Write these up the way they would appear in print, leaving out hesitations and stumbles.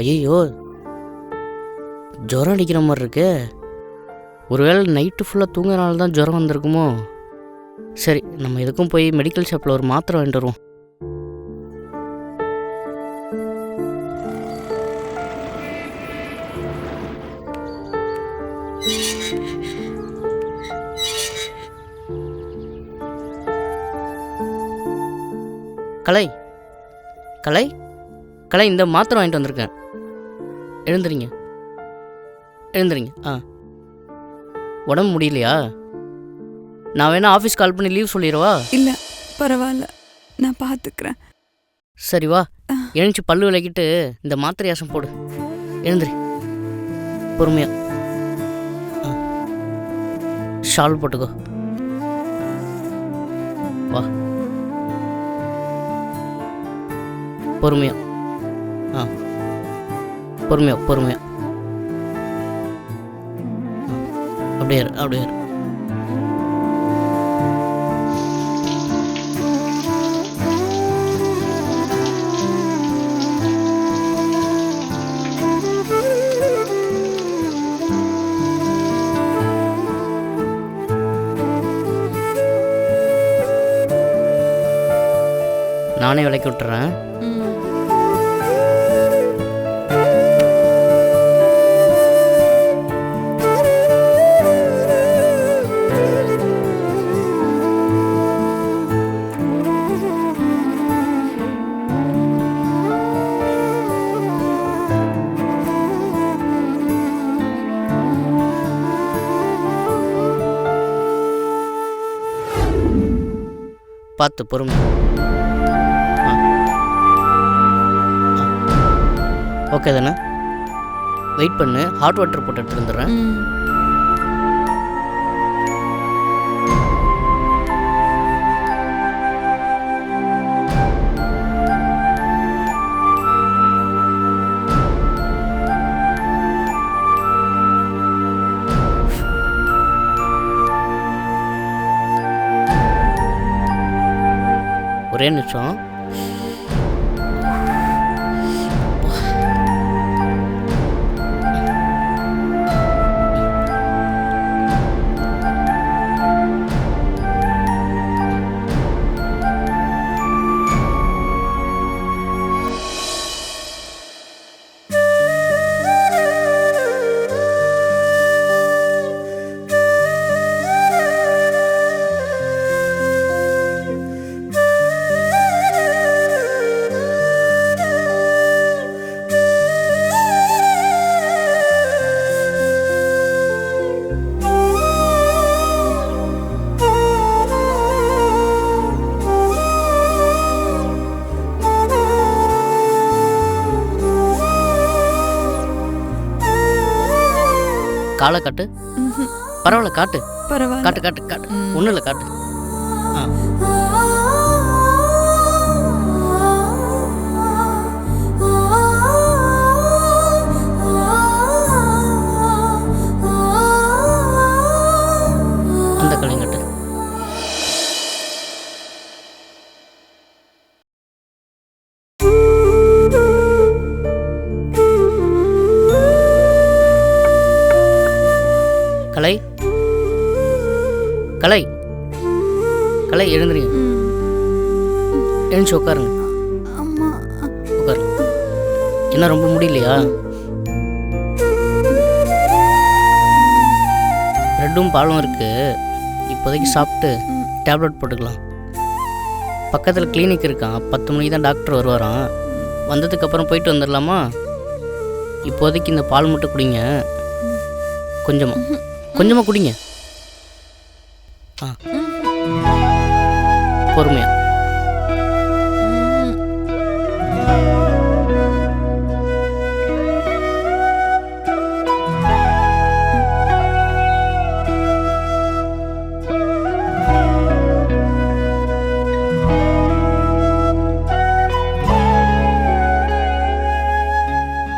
ஐயோ, ஜுரம் அடிக்கிற மாதிரி இருக்கு. ஒருவேளை நைட்டு ஃபுல்லாக தூங்குறனால தான் ஜுரம் வந்திருக்குமோ? சரி, நம்ம எதுக்கும் போய் மெடிக்கல் ஷாப்பில் ஒரு மாத்திரை வாங்கிட்டு வருவோம். கலை கலை கலை, இந்த மாத்திரை வாங்கிட்டு வந்திருக்கேன். எழுந்துறீங்க, எழுந்துறீங்க. உடம்பு முடியலையா? நான் வேணா ஆஃபீஸ் கால் பண்ணி லீவ் சொல்லிடுவா? இல்லை, பரவாயில்ல, நான் பார்த்துக்கிறேன். சரி வா, எழுந்துச்சு பல்லு விளக்கிட்டு இந்த மாத்திரை யாசம் போடு. எழுந்துரு, பொறுமையா. ஷால் போட்டுக்கோ. வா, பொறுமையா. பொறுமையா பொறுமையா. அப்படியே அப்படியே. நானே விளக்கி விட்டுறேன். பார்த்து பொறுமை. ஓகே தானே? வெயிட் பண்ணு, ஹாட் வாட்டர் போட்டுட்டு இருந்துடுறேன். ஒரே நிமிஷம். காலை காட்டு. பரவாயில்ல, காட்டு. பரவாயில்ல, காட்டு காட்டு காட்டு. ஒன்றும் இல்லை, காட்டு. அந்த கலையும் காட்டு. கலை கலை கலை, எழுந்துறீங்க. எழுந்துச்சு உட்காருங்க. உட்காரு. என்ன ரொம்ப முடியலையா? ப்ரெட்டும் பாலும் இருக்கு, இப்போதைக்கு சாப்பிட்டு டேப்லெட் போட்டுக்கலாம். பக்கத்தில் கிளினிக் இருக்கான், 10 மணிக்கு தான் டாக்டர் வருவாராம். வந்ததுக்கப்புறம் போயிட்டு வந்துடலாமா? இப்போதைக்கு இந்த பால் மட்டும் குடிங்க. கொஞ்சமாக குடிங்க. பொறுமையா.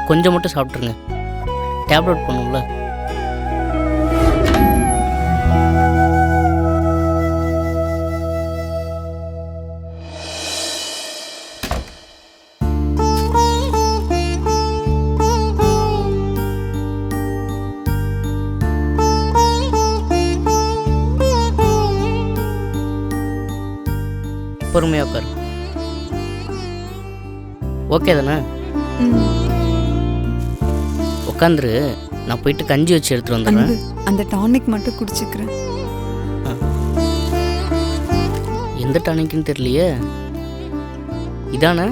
கொஞ்சம் மட்டும் சாப்பிட்ருங்க, டேப்லெட் பண்ணும்ல. பொறுமையாக உட்காரு. ஓகே தானே? உட்காந்துரு. நான் போயிட்டு கஞ்சி வச்சு எடுத்துகிட்டு வந்துடுறேன். அந்த டானிக் மட்டும் குடிச்சுக்கிறேன். எந்த டானிக்னு தெரியலையே. இதானே?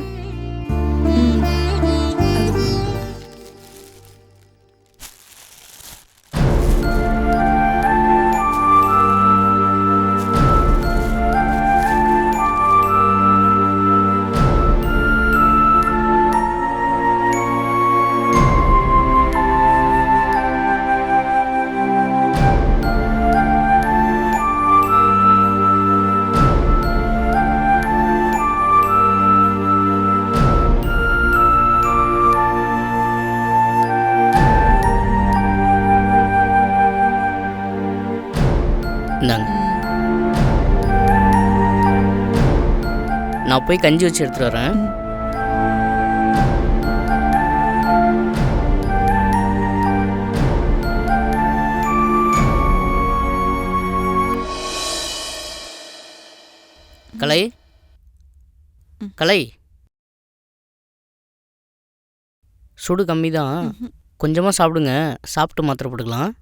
இந்தாங்க. நான் போய் கஞ்சி வச்சு எடுத்துட்டு வரேன். கலை, கலை, சுடு கம்மி தான், கொஞ்சமாக சாப்பிடுங்க. சாப்பிட்டு மாத்திரை போட்டுக்கலாம்.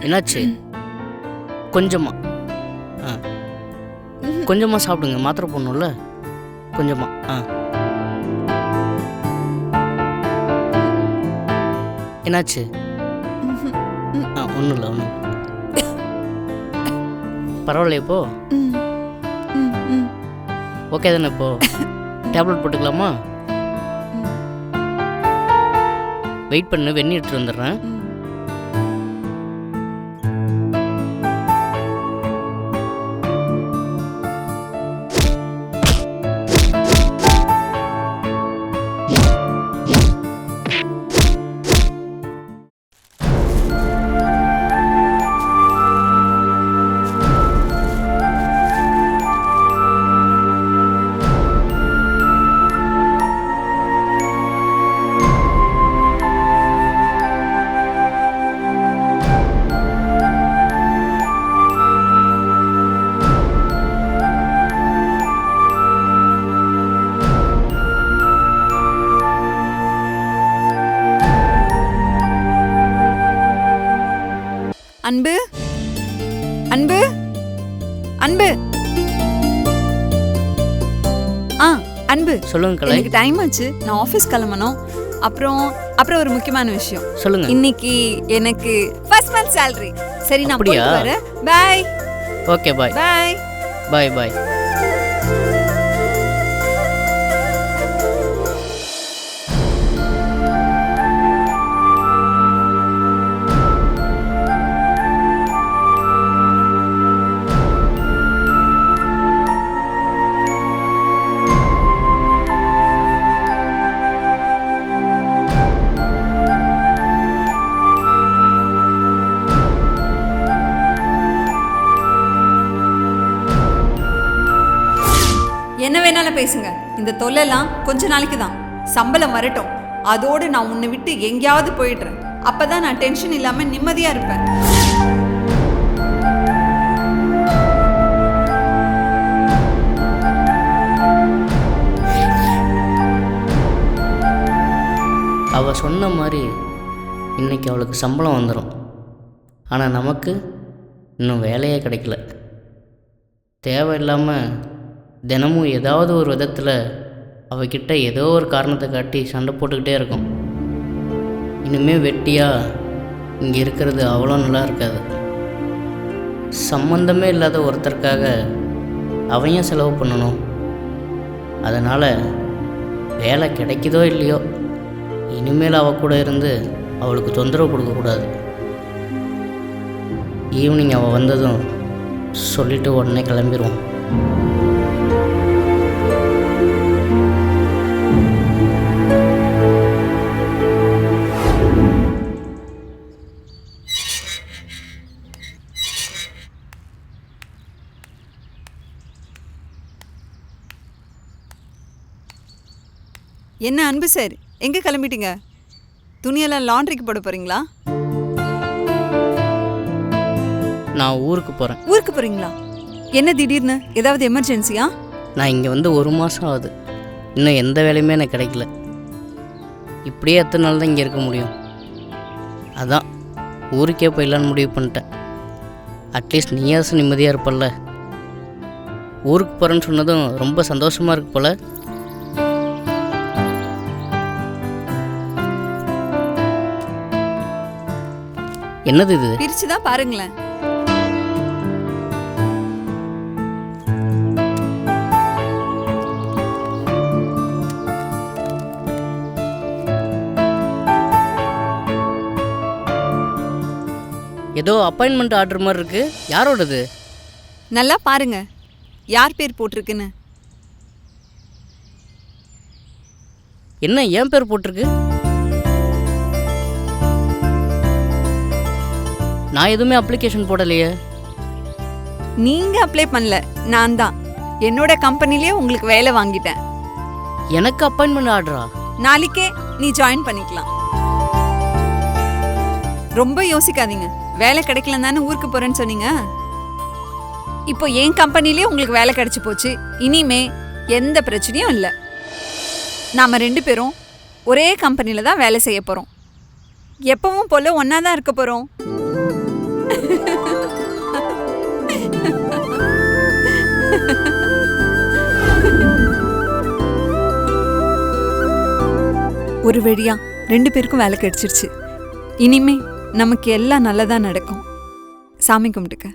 என்னாச்சு? கொஞ்சமா கொஞ்சமாக சாப்பிடுங்க. மாத்திரை போடணும்ல, கொஞ்சமாக. என்னாச்சு? ஒன்றும் இல்லை, ஒன்றும் பரவாயில்ல. இப்போ ஓகே தானே? இப்போ டேப்லெட் போட்டுக்கலாமா? வெயிட் பண்ணு, வெந்நீர் எடுத்துகிட்டு வந்துடுறேன். அன்பு, அன்பு, அன்பு. அன்பு, சொல்லுங்க கலை. எனக்கு டைம் ஆச்சு, நான் ஆஃபீஸ் கிளம்பணும். அப்புறம் ஒரு முக்கியமான விஷயம். சொல்லுங்க. இன்னைக்கு எனக்கு ஃபர்ஸ்ட் மந்த் salary. சரி, நான் போயிட்டு வரேன். Bye. Okay, bye. Bye. Bye bye. என்ன வேணாலும் பேசுங்க, இந்த தொல்லைலாம் கொஞ்ச நாளைக்கு தான். சம்பளம் வரட்டும், அதோடு நான் உன்னை விட்டு எங்கேயாவது போயிடுறேன். அப்பதான் நான் டென்ஷன் இல்லாம நிம்மதியா இருப்பேன். அவள் சொன்ன மாதிரி இன்னைக்கு அவளுக்கு சம்பளம் வந்துடும். ஆனால் நமக்கு இன்னும் வேலையே கிடைக்கல. தேவையில்லாமல் தினமும் ஏதாவது ஒரு விதத்தில் அவகிட்ட ஏதோ ஒரு காரணத்தை காட்டி சண்டை போட்டுக்கிட்டே இருக்கும். இனிமேல் வெட்டியாக இங்கே இருக்கிறது அவ்வளோ நல்லா இருக்காது. சம்பந்தமே இல்லாத ஒருத்தருக்காக அவையும் செலவு பண்ணணும். அதனால் வேலை கிடைக்குதோ இல்லையோ, இனிமேல் அவள் கூட இருந்து அவளுக்கு தொந்தரவு கொடுக்கக்கூடாது. ஈவினிங் அவள் வந்ததும் சொல்லிவிட்டு உடனே கிளம்பிடுவோம். என்ன அன்பு சார், எங்கே கிளம்பிட்டீங்க? துணியெல்லாம் லாண்ட்ரிக்கு போட போகிறீங்களா? நான் ஊருக்கு போகிறேன். ஊருக்கு போறீங்களா? என்ன திடீர்னு? ஏதாவது எமர்ஜென்சியா? நான் இங்கே வந்து 1 மாதம் ஆகுது. இன்னும் எந்த வேலையுமே எனக்கு கிடைக்கல. இப்படியே எத்தனை நாள் தான் இங்கே இருக்க முடியும்? அதான் ஊருக்கே போயிடலான்னு முடிவு பண்ணிட்டேன். அட்லீஸ்ட் நீயாச்சும் நிம்மதியாக இருப்பல்ல. ஊருக்கு போகிறேன்னு சொன்னதும் ரொம்ப சந்தோஷமாக இருக்கு போல. என்னது இது? பிரிச்சுதான் பாருங்களேன். ஏதோ அப்பாயின்மெண்ட் ஆர்டர் மாதிரி இருக்கு. யாரோடது? நல்லா பாருங்க யார் பேர் போட்டிருக்குன்னு. என்ன என் பேர் போட்டிருக்கு? நான் எதுவுமே அப்ளிகேஷன் போடலையே. நீங்க அப்ளை பண்ணல, நான் தான். என்னோட கம்பெனிலேயே உங்களுக்கு வேலை வாங்கிட்டேன். எனக்கு அப்பாயின்மெண்ட் ஆர்டரா? நாளைக்கே நீ ஜாயின் பண்ணிக்கலாம். ரொம்ப யோசிக்காதீங்க. வேலை கிடைக்கலன்னு தானே ஊருக்கு போறேன்னு சொன்னீங்க. இப்போ என் கம்பெனிலேயே உங்களுக்கு வேலை கிடைச்சி போச்சு. இனிமே எந்த பிரச்சனையும் இல்லை. நாம 2 பேரும் ஒரே கம்பெனியில் தான் வேலை செய்ய போறோம். எப்பவும் போல ஒன்னா தான் இருக்க போறோம். ஒரு வழியா 2 பேருக்கும் வேலை கிடைச்சிருச்சு. இனிமே நமக்கு எல்லாம் நல்லதா நடக்கும். சாமி கும்பிட்டுக்க.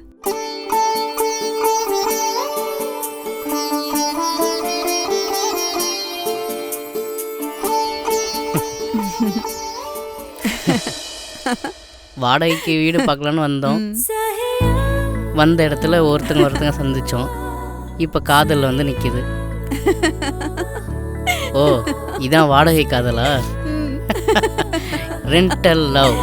வாடகைக்கு வீடு பார்க்கலான்னு வந்தோம். வந்த இடத்துல ஒருத்தங்க சந்திச்சோம். இப்போ காதல் வந்து நிற்கிது. ஓ, இதான் வாடகை காதலா? Rental love.